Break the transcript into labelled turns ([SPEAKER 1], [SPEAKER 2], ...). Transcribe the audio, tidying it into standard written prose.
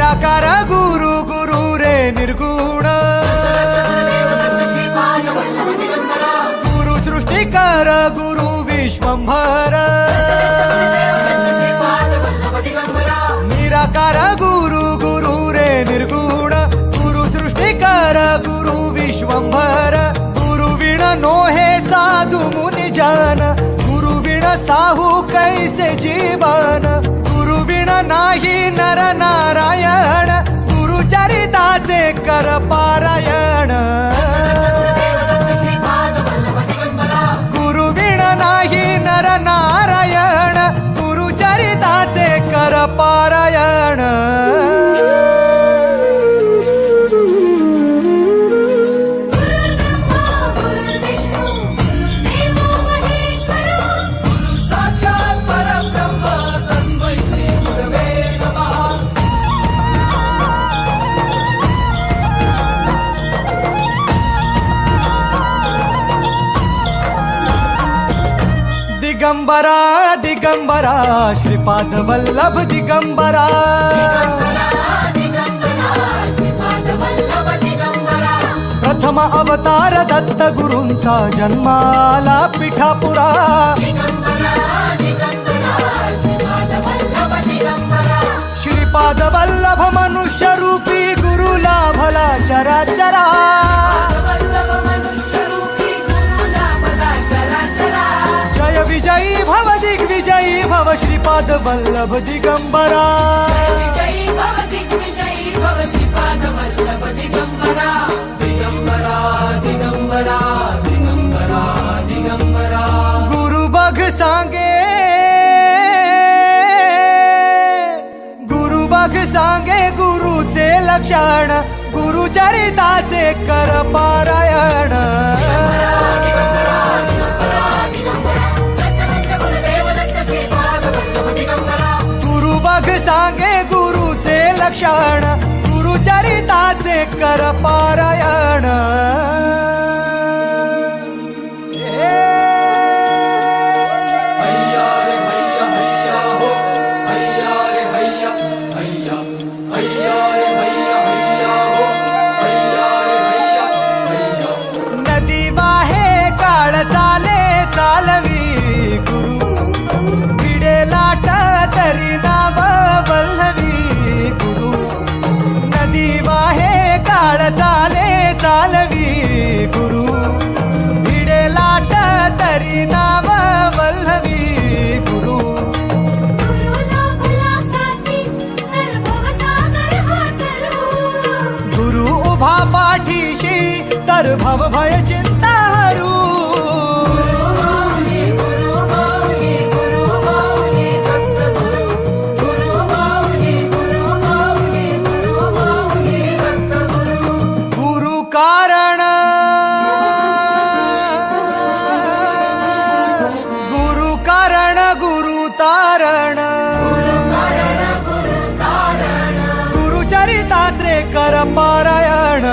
[SPEAKER 1] निराकार गुरु गुरु रे निर्गुण गुरु सृष्टिकर गुरु विश्वंभर निराकार गुरु गुरु रे निर्गुण गुरु सृष्टिकर गुरु विश्वंभर गुरु विण नोहे साधु मुनि जन गुरु विण साहू कैसे जीवन गुरु विण नाही नर नारायण गुरु चरिताचे कर पारायण गुरु विण नाही नर नारायण गुरु चरिताचे कर पारायण दिगंबरा दिगंबरा श्रीपाद वल्लभ दिगंबरा प्रथम अवतार दत्त गुरूंचा जन्माला पिठापुरा श्रीपाद वल्लभ मनुष्य रूपी गुरु लाभला चराचरा जय विजयी भव दिग्विजयी भव श्रीपाद वल्लभ दिगंबरा दिगंबरा दिगंबरा दिगंबरा गुरु बघ सांगे गुरुचे लक्षण गुरु चरिताचे कर पारायण गुरु बघ सांगे गुरुचे लक्षण गुरु चरिताचे कर पारायण नदी वाहे काळ चाले चालवी गुरु भिडे लाट तरी नाव वल्लवी गुरु नदी वाहे काळ चाले चालवी गुरु भिडे लाट तरी नाव वल्लवी गुरु गुरु उभा पाठीशी तर भव भय चिंता हरू गुरु कारण गुरु तारण गुरु चरिताचे कर पारायण